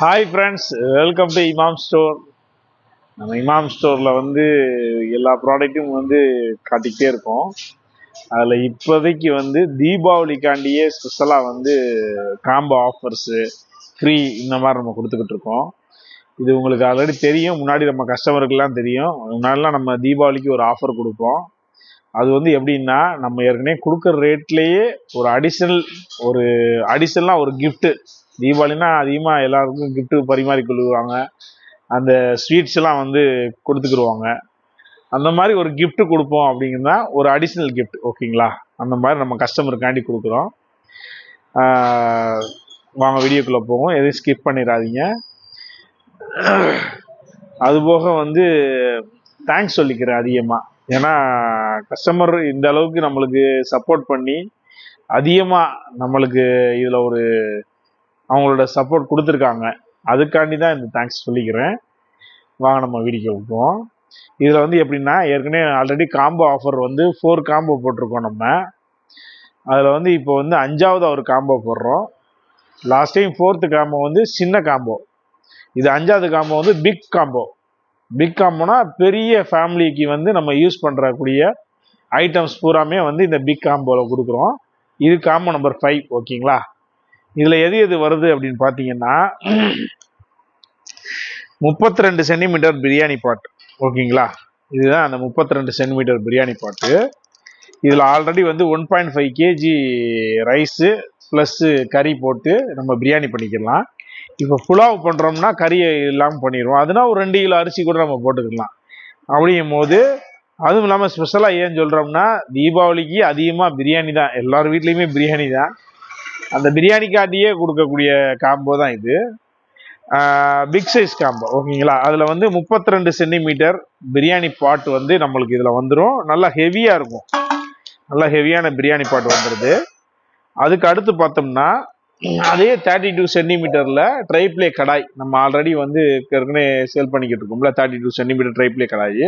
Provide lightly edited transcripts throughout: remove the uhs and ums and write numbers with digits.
Hi friends, welcome to இமாம் store. நம்ம இமாம் ஸ்டோரில் வந்து எல்லா ப்ராடக்ட்டும் வந்து காட்டிக்கிட்டே இருக்கோம். அதில் இப்போதைக்கு வந்து தீபாவளிக்காண்டியே ஸ்பெஷலாக வந்து காம்போ ஆஃபர்ஸு ஃப்ரீ இந்த மாதிரி நம்ம கொடுத்துக்கிட்டு இருக்கோம். இது உங்களுக்கு ஆல்ரெடி தெரியும், முன்னாடி நம்ம கஸ்டமருக்கெல்லாம் தெரியும். முன்னாடிலாம் நம்ம தீபாவளிக்கு ஒரு ஆஃபர் கொடுப்போம். அது வந்து எப்படின்னா, நம்ம ஏற்கனவே கொடுக்குற ரேட்லேயே ஒரு அடிஷ்னலாக ஒரு கிஃப்ட்டு. தீபாவளினா அதிகமாக எல்லாருக்கும் கிஃப்ட்டு பரிமாறி கொள்ளுவாங்க. அந்த ஸ்வீட்ஸ் எல்லாம் வந்து கொடுத்துக்குருவாங்க. அந்த மாதிரி ஒரு கிஃப்ட் கொடுப்போம் அப்படிங்கன்னா ஒரு அடிஷ்னல் கிஃப்ட், ஓகேங்களா? அந்த மாதிரி நம்ம கஸ்டமருக்காண்டி கொடுக்குறோம். வாங்க வீடியோக்குள்ளே போவோம், எதையும் ஸ்கிப் பண்ணிடாதீங்க. அதுபோக வந்து தேங்க்ஸ் சொல்லிக்கிறேன் அதிகமாக. ஏன்னா கஸ்டமர் இந்த அளவுக்கு நம்மளுக்கு சப்போர்ட் பண்ணி அதிகமாக நம்மளுக்கு இதில் ஒரு அவங்களோட சப்போர்ட் கொடுத்துருக்காங்க. அதுக்காண்டி தான் இந்த தேங்க்ஸ் சொல்லிக்கிறேன். வாங்க நம்ம வீடியோ விட்டுவோம். இதில் வந்து எப்படின்னா, ஏற்கனவே ஆல்ரெடி காம்போ ஆஃபர் வந்து 4 காம்போ போட்டிருக்கோம் நம்ம. அதில் வந்து இப்போ வந்து 5வது ஒரு காம்போ போடுறோம். லாஸ்ட் டைம் 4th காம்போ வந்து சின்ன காம்போ. இது 5வது காம்போ வந்து பிக் காம்போ. பிக் காம்போனா பெரிய ஃபேமிலிக்கு வந்து நம்ம யூஸ் பண்ணுறக்கூடிய ஐட்டம்ஸ் பூராமே வந்து இந்த பிக் காம்போவில் கொடுக்குறோம். இது காம்போ நம்பர் 5, ஓகேங்களா? இதில் எது எது வருது அப்படின்னு பார்த்தீங்கன்னா, 32 சென்டிமீட்டர் பிரியாணி பாட், ஓகேங்களா? இதுதான் அந்த 32 சென்டிமீட்டர் பிரியாணி பாட்டு. இதில் ஆல்ரெடி வந்து 1.5 கேஜி ரைஸு ப்ளஸ்ஸு கறி போட்டு நம்ம பிரியாணி பண்ணிக்கலாம். இப்போ புலாவ் பண்ணுறோம்னா கறி இல்லாமல் பண்ணிடுவோம். அதனால் ஒரு 2 கிலோ அரிசி கூட நம்ம போட்டுக்கலாம். அப்படிங்கும் போது, அதுவும் இல்லாமல் ஸ்பெஷலாக ஏன் சொல்கிறோம்னா, தீபாவளிக்கு அதிகமாக பிரியாணி தான், எல்லார் வீட்லேயுமே பிரியாணி தான். அந்த பிரியாணிக்காட்டியே கொடுக்கக்கூடிய காம்போ தான் இது. பிக் சைஸ் காம்போ, ஓகேங்களா? அதில் வந்து 32 சென்டிமீட்டர் பிரியாணி பாட் வந்து நம்மளுக்கு இதில் வந்துடும். நல்லா ஹெவியாக இருக்கும், நல்லா ஹெவியான பிரியாணி பாட் வந்துடுது. அதுக்கு அடுத்து பார்த்தோம்னா, அதே 32 சென்டிமீட்டரில் ட்ரை பிளே கடாய் நம்ம ஆல்ரெடி வந்து ஏற்கனவே சேல் பண்ணிக்கிட்டு இருக்கோம்ல, 32 சென்டிமீட்டர் ட்ரை பிளே கடாய்.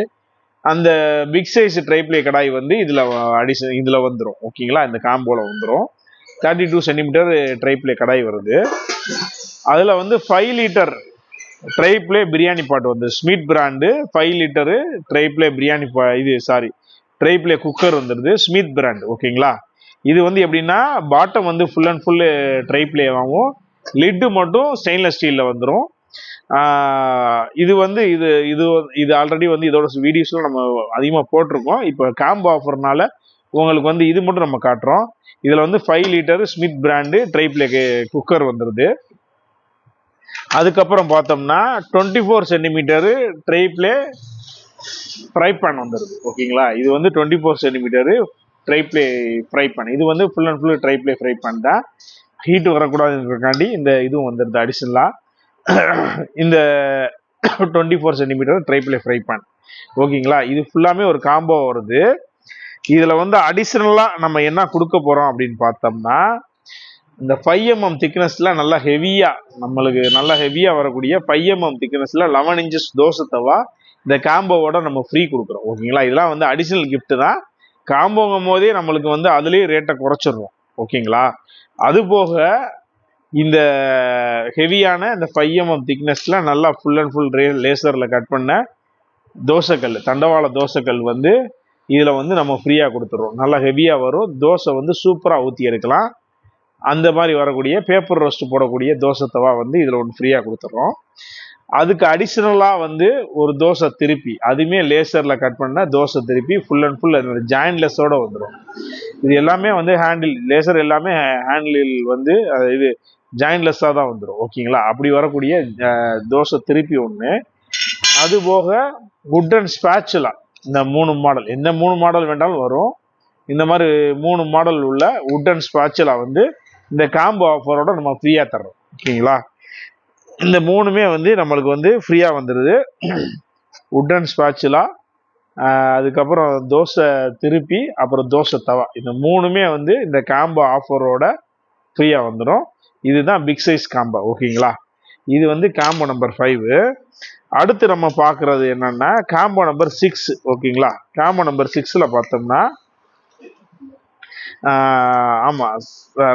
அந்த பிக் சைஸ் ட்ரை பிளே கடாய் வந்து இதில் வந்துடும், ஓகேங்களா? இந்த காம்போவில் வந்துடும். 32 சென்டிமீட்டர் ட்ரை பிளே கடாய் வருது. அதில் வந்து 5 litre tri ply biryani pot வந்து Smith brand 5 litre tri ply biryani tri ply cooker வந்துடுது, ஸ்மித் பிராண்ட், ஓகேங்களா? இது வந்து எப்படின்னா, பாட்டம் வந்து ஃபுல் அண்ட் ஃபுல்லு ட்ரை பிளேவாகவும், லிட்டு மட்டும் ஸ்டெயின்லெஸ் ஸ்டீலில் வந்துடும். இது வந்து இது ஆல்ரெடி வந்து இதோட வீடியோஸ்லாம் நம்ம அதிகமாக போட்டிருக்கோம். இப்போ காம்போ ஆஃபர்னால உங்களுக்கு வந்து இது மட்டும் நம்ம காட்டுறோம். இதில் வந்து 5 litre Smith brand tri ply cooker வந்துடுது. அதுக்கப்புறம் பார்த்தோம்னா 24 centimetre tri ply fry pan வந்துடுது, ஓகேங்களா? இது வந்து 24 centimetre tri ply fry pan. இது வந்து full and full tri ply fry pan தான். ஹீட் வரக்கூடாதுன்றக்காண்டி இந்த இதுவும் வந்துடுது அடிஷனலாக. இந்த 24 centimetre tri ply fry pan, ஓகேங்களா? இது ஃபுல்லாமே ஒரு காம்போ வருது. இதில் வந்து அடிஷனலாக நம்ம என்ன கொடுக்க போகிறோம் அப்படின்னு பார்த்தோம்னா, இந்த 5 mm திக்னஸில் நல்லா ஹெவியாக வரக்கூடிய 5 mm திக்னஸில் 11 inches தோசை தவா இந்த காம்போவோட நம்ம ஃப்ரீ கொடுக்குறோம், ஓகேங்களா? இதெல்லாம் வந்து அடிஷனல் கிஃப்ட் தான். காம்போங்கும் போதே நம்மளுக்கு வந்து அதுலேயே ரேட்டை குறைச்சிடுறோம், ஓகேங்களா? அதுபோக இந்த ஹெவியான இந்த 5 mm திக்னஸில் நல்லா ஃபுல் அண்ட் ஃபுல் லேசரில் கட் பண்ண தோசைக்கல், தண்டவாள தோசைக்கல் வந்து இதில் வந்து நம்ம ஃப்ரீயாக கொடுத்துட்றோம். நல்லா ஹெவியாக வரும், தோசை வந்து சூப்பராக ஊற்றி எடுக்கலாம். அந்த மாதிரி வரக்கூடிய பேப்பர் ரோஸ்ட் போடக்கூடிய தோசை தவா வந்து இதில் ஒன்று ஃப்ரீயாக கொடுத்துட்றோம். அதுக்கு அடிஷ்னலாக வந்து ஒரு தோசை திருப்பி, அதுவுமே லேசரில் கட் பண்ண தோசை திருப்பி ஃபுல் அண்ட் ஃபுல் ஜாயின்லெஸ்ஸோடு வந்துடும். இது எல்லாமே வந்து லேசர் எல்லாமே ஹேண்டில் வந்து இது ஜாயின்லெஸ்ஸாக தான் வந்துடும், ஓகேங்களா? அப்படி வரக்கூடிய தோசை திருப்பி ஒன்று. அதுபோக வுட்டன் ஸ்பேச்சுலா, இந்த 3 மாடல், எந்த 3 மாடல் வேண்டாலும் வரும். இந்த மாதிரி 3 மாடல் உள்ள வுட்டன் ஸ்பேச்சுலா வந்து இந்த காம்போ ஆஃபரோட நம்ம ஃப்ரீயாக தர்றோம், ஓகேங்களா? இந்த 3மே வந்து நம்மளுக்கு வந்து ஃப்ரீயாக வந்துடுது. வுட்டன் ஸ்பேச்சுலா, அதுக்கப்புறம் தோசை திருப்பி, அப்புறம் தோசை தவா, இந்த 3மே வந்து இந்த காம்போ ஆஃபரோட ஃப்ரீயாக வந்துடும். இதுதான் பிக் சைஸ் காம்போ, ஓகேங்களா? இது வந்து காம்போ நம்பர் 5. அடுத்து நம்ம பார்க்குறது என்னன்னா காம்போ நம்பர் 6, ஓகேங்களா? காம்போ நம்பர் 6ல் பார்த்தோம்னா ஆமாம்,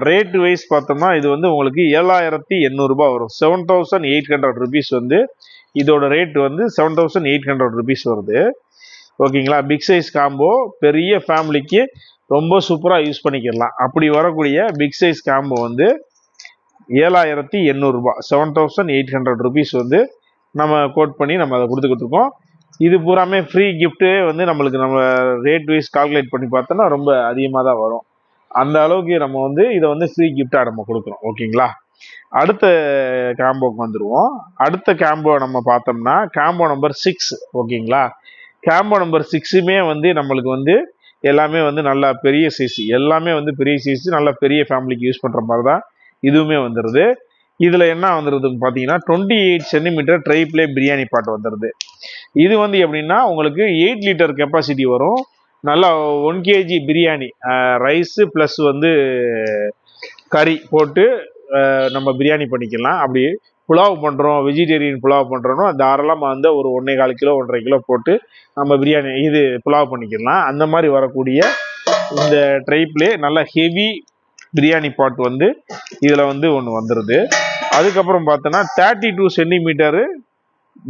ரேட் வைஸ் பார்த்தோம்னா இது வந்து உங்களுக்கு 7,800 ரூபாய் வரும். 7,800 rupees வந்து இதோட ரேட் வந்து 7,800 rupees வருது. ஓகேங்களா. பிக் சைஸ் காம்போ பெரிய ஃபேமிலிக்கு ரொம்ப சூப்பராக யூஸ் பண்ணிக்கலாம். அப்படி வரக்கூடிய பிக் சைஸ் காம்போ வந்து 7,800 ரூபாய், 7,800 rupees வந்து நம்ம கோட் பண்ணி நம்ம அதை கொடுத்துக்கிட்டு இருக்கோம். இது பூராமே ஃப்ரீ கிஃப்ட்டு வந்து நம்மளுக்கு நம்ம ரேட் வைஸ் கால்குலேட் பண்ணி பார்த்தோன்னா ரொம்ப அதிகமாக தான் வரும். அந்த அளவுக்கு நம்ம வந்து இதை வந்து ஃப்ரீ கிஃப்டாக நம்ம கொடுக்குறோம். ஓகேங்களா. அடுத்த காம்போக்கு வந்துடுவோம். அடுத்த காம்போ நம்ம பார்த்தோம்னா காம்போ நம்பர் 6. ஓகேங்களா. காம்போ நம்பர் 6மே வந்து நம்மளுக்கு வந்து எல்லாமே வந்து நல்லா பெரிய சைஸ், எல்லாமே வந்து பெரிய சைஸ், நல்லா பெரிய ஃபேமிலிக்கு யூஸ் பண்ணுற மாதிரி தான் இதுவுமே வந்துடுது. இதில் என்ன வந்துடுதுன்னு பார்த்தீங்கன்னா 28 சென்டிமீட்டர் ட்ரை பிளே பிரியாணி பாட் வந்துடுது. இது வந்து எப்படின்னா உங்களுக்கு 8 லிட்டர் கெப்பாசிட்டி வரும். நல்லா 1 kg பிரியாணி ரைஸு ப்ளஸ் வந்து கறி போட்டு நம்ம பிரியாணி பண்ணிக்கலாம். அப்படி புலாவ் பண்ணுறோம், வெஜிடேரியன் புலாவ் பண்ணுறோன்னா தாராளமாக வந்து ஒரு 1.25 கிலோ 1.5 கிலோ போட்டு நம்ம பிரியாணி இது புலாவ் பண்ணிக்கலாம். அந்த மாதிரி வரக்கூடிய இந்த ட்ரைப்லே நல்ல ஹெவி பிரியாணி பாட் வந்து இதில் வந்து ஒன்று வந்துடுது. அதுக்கப்புறம் பார்த்தோன்னா 32 centimetre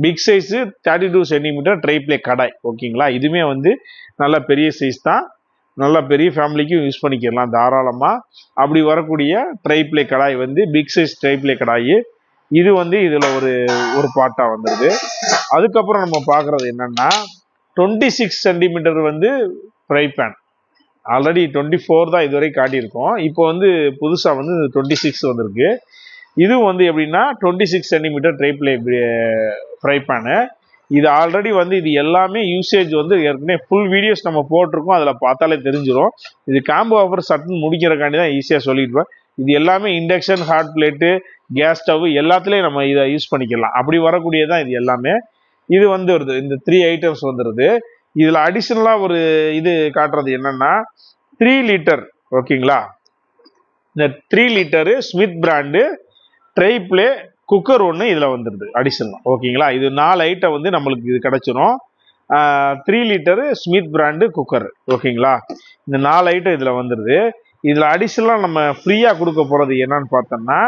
big size 32 centimetre tri ply kadai. ஓகேங்களா. இதுவுமே வந்து நல்ல பெரிய சைஸ் தான், நல்ல பெரிய ஃபேமிலிக்கும் யூஸ் பண்ணிக்கலாம் தாராளமாக. அப்படி வரக்கூடிய ட்ரைப்ளே கடாய் வந்து பிக் சைஸ் ட்ரைப்ளே கடாய் இது வந்து இதில் ஒரு பாட்டாக வந்துடுது. அதுக்கப்புறம் நம்ம பார்க்குறது என்னென்னா 26 சென்டிமீட்டர் வந்து ஃப்ரை பேன். ஆல்ரெடி 24 தான் இதுவரை காட்டியிருக்கோம். இப்போ வந்து புதுசாக வந்து 26 வந்திருக்கு. இதுவும் வந்து எப்படின்னா 26 சென்டிமீட்டர் ட்ரைப்ளே ஃப்ரை பேனு. இது ஆல்ரெடி வந்து இது எல்லாமே யூசேஜ் வந்து ஏற்கனவே ஃபுல் வீடியோஸ் நம்ம போட்டிருக்கோம். அதில் பார்த்தாலே தெரிஞ்சிடும். இது காம்போ ஆஃபர் சட்டன் முடிக்கிறக்காண்டி தான் ஈஸியாக சொல்லிடுவேன். இது எல்லாமே induction, hot plate, gas stove எல்லாத்துலேயும் நம்ம இதை யூஸ் பண்ணிக்கலாம். அப்படி வரக்கூடியதான் இது எல்லாமே. இது வந்து வருது, இந்த 3 ஐட்டம்ஸ் வந்துடுது. இதில் அடிஷ்னலாக ஒரு இது காட்டுறது என்னன்னா 3 லிட்டர். ஓகேங்களா. இந்த 3 litre Smith brand tri-ply cooker ஒன்று இதில் வந்துடுது அடிஷனல். ஓகேங்களா. இது 4 ஐட்டம் வந்து நம்மளுக்கு இது கிடச்சிரும். 3 லிட்டரு ஸ்மித் பிராண்டு குக்கர். ஓகேங்களா. இந்த 4 ஐட்டம் இதில் வந்துடுது. இதில் அடிஷனலாக நம்ம ஃப்ரீயாக கொடுக்க போகிறது என்னன்னு பார்த்தோம்னா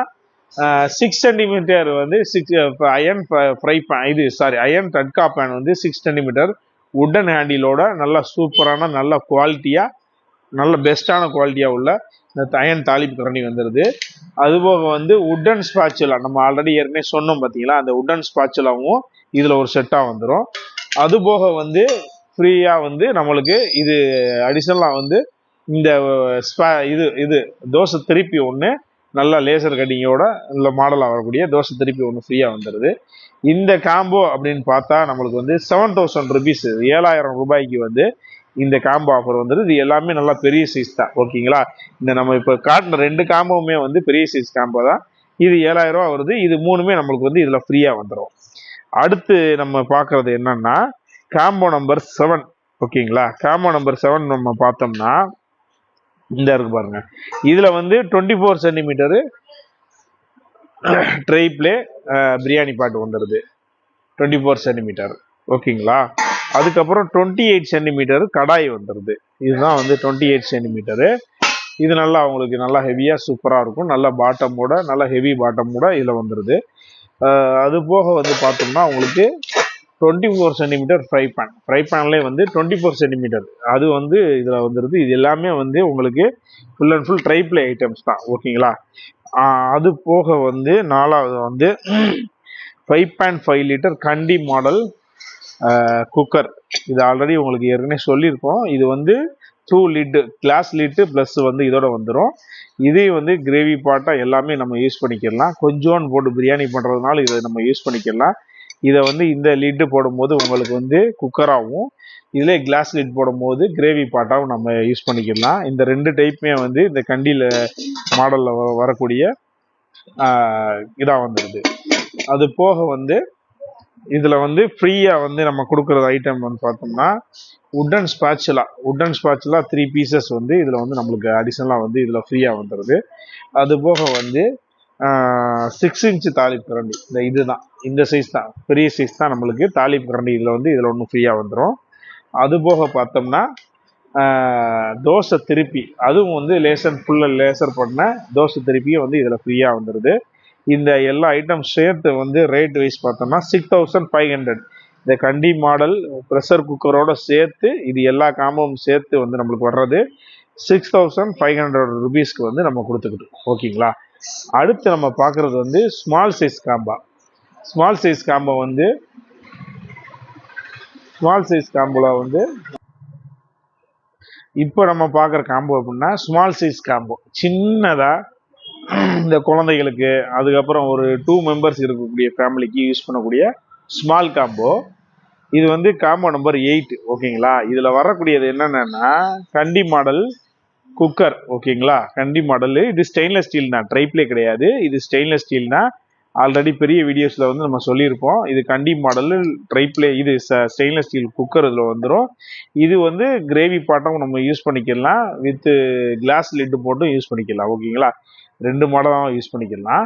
6 சென்டிமீட்டர் வந்து அயன் ஃப்ரை பேன், இது அயன் தட்கா பேன் வந்து 6 சென்டிமீட்டர் உட்டன் ஹேண்டிலோட நல்ல சூப்பரான நல்ல குவாலிட்டியாக நல்ல பெஸ்ட்டான குவாலிட்டியாக உள்ள இந்த அயன் தாளிப்பு கரண்டி வந்துடுது. அதுபோக வந்து உட்டன் ஸ்பாச்சுலா நம்ம ஆல்ரெடி ஏற்கனவே சொன்னோம் பார்த்தீங்களா, அந்த உட்டன் ஸ்பாச்சுலாவும் இதில் ஒரு செட்டாக வந்துடும். அதுபோக வந்து ஃப்ரீயாக வந்து நம்மளுக்கு இது அடிஷ்னலாக வந்து இந்த இது தோசை திருப்பி ஒன்று நல்லா லேசர் கட்டிங்கோட நல்ல மாடலாக வரக்கூடிய தோசை திருப்பி ஒன்று ஃப்ரீயாக வந்துடுது. இந்த காம்போ அப்படின்னு பார்த்தா நம்மளுக்கு வந்து 7,000 rupees, 7,000 ரூபாய்க்கு வந்து இந்த காம்போ ஆஃபர் வந்துடுது. இது எல்லாமே நல்லா பெரிய சைஸ் தான். ஓகேங்களா. இந்த நம்ம இப்போ காட்டின 2 காம்போவுமே வந்து பெரிய சைஸ் காம்போ தான். இது 7,000 ரூபா வருது. இது 3மே நம்மளுக்கு வந்து இதில் ஃப்ரீயாக வந்துடும். அடுத்து நம்ம பார்க்குறது என்னன்னா காம்போ நம்பர் 7. ஓகேங்களா. காம்போ நம்பர் 7 நம்ம பார்த்தோம்னா இந்த இருக்கு பாருங்க. இதில் வந்து 24 சென்டிமீட்டரு ட்ரைப்ளே பிரியாணி பாட்டு வந்துடுது, 24 சென்டிமீட்டர். ஓகேங்களா. அதுக்கப்புறம் 28 சென்டிமீட்டர் கடாய் வந்துடுது. இதுதான் வந்து 28 சென்டிமீட்டரு. இது நல்லா உங்களுக்கு நல்லா ஹெவியாக சூப்பராக இருக்கும். நல்ல பாட்டமோட நல்ல ஹெவி பாட்டமோட இதில் வந்துடுது. அது போக வந்து பார்த்தோம்னா உங்களுக்கு 24 சென்டிமீட்டர் ஃப்ரை பேன்லேயே வந்து 24 சென்டிமீட்டர் அது வந்து இதில் வந்துடுது. இது எல்லாமே வந்து உங்களுக்கு full and full tri-ply items தான். ஓகேங்களா. அது போக வந்து 4வது வந்து 5.5 லிட்டர் கண்டி மாடல் குக்கர். இது ஆல்ரெடி உங்களுக்கு ஏற்கனவே சொல்லியிருக்கோம். இது வந்து 2 லிட்டு கிளாஸ் லிட்டு ப்ளஸ் வந்து இதோட வந்துடும். இதே வந்து கிரேவி பாட்டாக எல்லாமே நம்ம யூஸ் பண்ணிக்கலாம். கொஞ்சோன்னு போட்டு பிரியாணி பண்ணுறதுனால இதை நம்ம யூஸ் பண்ணிக்கலாம். இதை வந்து இந்த லிட்டு போடும்போது உங்களுக்கு வந்து குக்கராகவும் இதிலே கிளாஸ் லிட் போடும்போது கிரேவி பாட்டாகவும் நம்ம யூஸ் பண்ணிக்கலாம். இந்த 2 டைப்புமே வந்து இந்த கண்டியில் மாடலில் வரக்கூடிய இதாக வந்துடுது. அது போக வந்து இதில் வந்து ஃப்ரீயாக வந்து நம்ம கொடுக்குற ஐட்டம் வந்து பார்த்தோம்னா உட்டன் ஸ்பாச்சுலா 3 பீசஸ் வந்து இதில் வந்து நம்மளுக்கு அடிஷ்னலாக வந்து இதில் ஃப்ரீயாக வந்துடுது. அது போக வந்து 6 இன்ச்சு தாளிப்பு கரண்டி, இதுதான் இந்த சைஸ் தான் பெரிய சைஸ் தான் நம்மளுக்கு தாளிப்பு கரண்டி இதில் ஒன்று ஃப்ரீயாக வந்துடும். அது போக பார்த்தோம்னா தோசை திருப்பி, அதுவும் வந்து ஃபுல்லாக லேசர் பண்ண தோசை திருப்பியும் வந்து இதில் ஃப்ரீயாக வந்துடுது. இந்த எல்லா ஐட்டம் சேர்த்து வந்து ரேட் வைஸ் பார்த்தோம்னா 6500. இந்த கண்டி மாடல் ப்ரெஷர் குக்கரோட சேர்த்து இது எல்லா காம்போவும் சேர்த்து வந்து நம்மளுக்கு வர்றது 6500 ருபீஸ்க்கு வந்து நம்ம கொடுத்துக்கிட்டோம். ஓகேங்களா. அடுத்து நம்ம பார்க்குறது வந்து small size combo. Small size combo வந்து இப்போ நம்ம பார்க்குற காம்போ அப்படின்னா ஸ்மால் சைஸ் காம்போ, சின்னதாக இந்த குழந்தைகளுக்கு, அதுக்கப்புறம் ஒரு 2 மெம்பர்ஸ் இருக்கக்கூடிய ஃபேமிலிக்கு யூஸ் பண்ணக்கூடிய ஸ்மால் காம்போ. இது வந்து காம்போ நம்பர் 8. ஓகேங்களா. இதில் வரக்கூடியது என்னென்னா கண்டி மாடல் குக்கர். ஓகேங்களா. கண்டி மாடல், இது ஸ்டெயின்லெஸ் ஸ்டீல் தான், ட்ரைப்ளே கிடையாது. இது ஸ்டெயின்லெஸ் ஸ்டீல் தான். ஆல்ரெடி பெரிய வீடியோஸில் வந்து நம்ம சொல்லியிருப்போம். இது கண்டி மாடல் ட்ரைப்ளே, இது ஸ்டெயின்லெஸ் ஸ்டீல் குக்கர் இதில் வந்துடும். இது வந்து கிரேவி பாட்டம் நம்ம யூஸ் பண்ணிக்கலாம், வித்து கிளாஸ் லிட்டு போட்டும் யூஸ் பண்ணிக்கலாம். ஓகேங்களா. 2 மாடலாக யூஸ் பண்ணிக்கலாம்.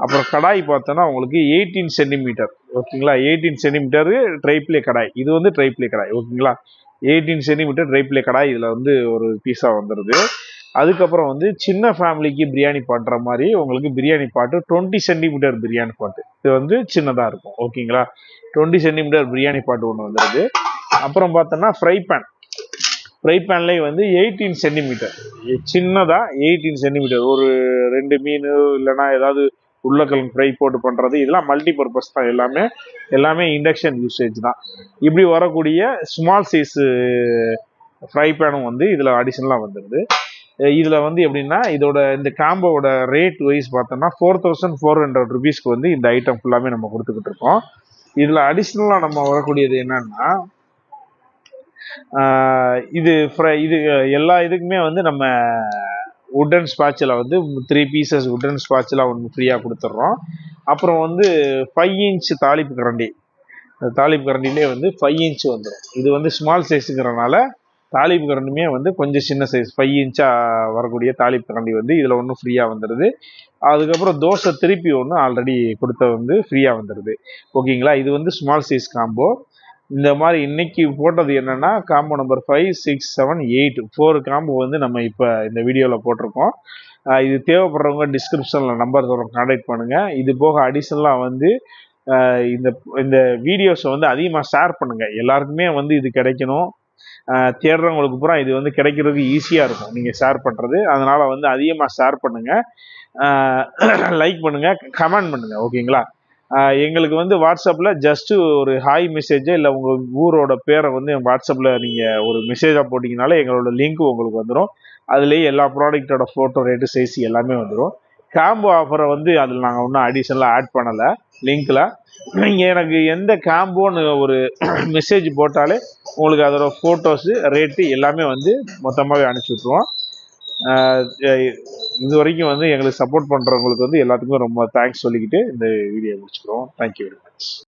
அப்புறம் கடாய் பார்த்தோன்னா உங்களுக்கு 18 சென்டிமீட்டர். ஓகேங்களா. 18 சென்டிமீட்டர் ட்ரைப்ளே கடாய். இது வந்து ட்ரைப்ளே கடாய். ஓகேங்களா. 18 சென்டிமீட்டர் ட்ரைப்ளே கடாய் இதில் வந்து ஒரு பீஸாக வந்துடுது. அதுக்கப்புறம் வந்து சின்ன ஃபேமிலிக்கு பிரியாணி பண்ணுற மாதிரி உங்களுக்கு பிரியாணி பாட்டு 20 சென்டிமீட்டர் பிரியாணி பாட்டு, இது வந்து சின்னதாக இருக்கும். ஓகேங்களா. 20 சென்டிமீட்டர் பிரியாணி பாட்டு ஒன்று வந்துடுது. அப்புறம் பார்த்தோன்னா ஃப்ரை பேன்லேயே வந்து 18 சென்டிமீட்டர், சின்னதாக 18 சென்டிமீட்டர், ஒரு 2 மீன் இல்லைனா ஏதாவது உருளைக்கிழங்கு ஃப்ரை போட்டு பண்ணுறது, இதெல்லாம் மல்டி பர்பஸ் தான். எல்லாமே இண்டக்ஷன் யூசேஜ் தான். இப்படி வரக்கூடிய ஸ்மால் சைஸு ஃப்ரை பேனும் வந்து இதில் அடிஷனலாக வந்துடுது. இதில் வந்து எப்படின்னா இதோட இந்த காம்போவோட ரேட் வைஸ் பார்த்தோம்னா 4400 ருபீஸ்க்கு வந்து இந்த ஐட்டம் ஃபுல்லாமே நம்ம கொடுத்துக்கிட்டு இருக்கோம். இதில் அடிஷ்னலாக நம்ம வரக்கூடியது என்னன்னா இது எல்லா இதுக்குமே வந்து நம்ம உட்டன் ஸ்பாட்சில் வந்து 3 பீசஸ் உட்டன் ஸ்பாட்சில் ஒன்று ஃப்ரீயாக கொடுத்துட்றோம். அப்புறம் வந்து 5 இன்ச் தாளிப்பு கரண்டிலே வந்து 5 இன்ச் வந்துடும். இது வந்து ஸ்மால் சைஸுங்கிறனால தாளிப்பு கரண்டியுமே வந்து கொஞ்சம் சின்ன சைஸ் 5 இன்ச்சாக வரக்கூடிய தாளிப்பு கரண்டி வந்து இதில் ஒன்றும் ஃப்ரீயாக வந்துடுது. அதுக்கப்புறம் தோசை திருப்பி ஒன்று ஆல்ரெடி கொடுத்த வந்து ஃப்ரீயாக வந்துடுது. ஓகேங்களா. இது வந்து ஸ்மால் சைஸ் காம்போ. இந்த மாதிரி இன்னைக்கு போட்டது என்னன்னா காம்போ நம்பர் 5, 6, 7, 8 4 காம்போ வந்து நம்ம இப்போ இந்த வீடியோவில் போட்டிருக்கோம். இது தேவைப்படுறவங்க டிஸ்கிரிப்ஷனில் நம்பர் கான்டாக்ட் பண்ணுங்கள். இது போக அடிஷ்னலாக வந்து இந்த வீடியோஸை வந்து அதிகமாக ஷேர் பண்ணுங்கள். எல்லாருக்குமே வந்து இது கிடைக்கணும். தேடுறவங்களுக்கு பூரா இது வந்து கிடைக்கிறது ஈஸியாக இருக்கும் நீங்கள் ஷேர் பண்ணுறது. அதனால் வந்து அதிகமாக ஷேர் பண்ணுங்கள், லைக் பண்ணுங்கள், கமெண்ட் பண்ணுங்கள். ஓகேங்களா. எங்களுக்கு வந்து வாட்ஸ்அப்பில் ஜஸ்ட்டு ஒரு ஹாய் மெசேஜோ இல்லை உங்கள் ஊரோட பேரை வந்து வாட்ஸ்அப்பில் நீங்கள் ஒரு மெசேஜாக போட்டிங்கனாலே எங்களோட லிங்க் உங்களுக்கு வந்துடும். அதுலேயே எல்லா ப்ராடக்டோட ஃபோட்டோ, ரேட்டு, சைஸ் எல்லாமே வந்துடும். காம்போ ஆஃபரை வந்து அதில் நாங்கள் ஒன்றும் அடிஷ்னலாக ஆட் பண்ணலை லிங்க்கில். நீங்கள் எனக்கு எந்த காம்போன்னு ஒரு மெசேஜ் போட்டாலே உங்களுக்கு அதோட ஃபோட்டோஸு, ரேட்டு எல்லாமே வந்து மொத்தமாகவே அனுப்பிச்சி விட்ருவோம். இது வரைக்கும் வந்து எங்களுக்கு சப்போர்ட் பண்ணுறவங்களுக்கு வந்து எல்லாத்துக்குமே ரொம்ப தேங்க்ஸ் சொல்லிக்கிட்டு இந்த வீடியோ முடிச்சுக்கிறோம். Thank you very much.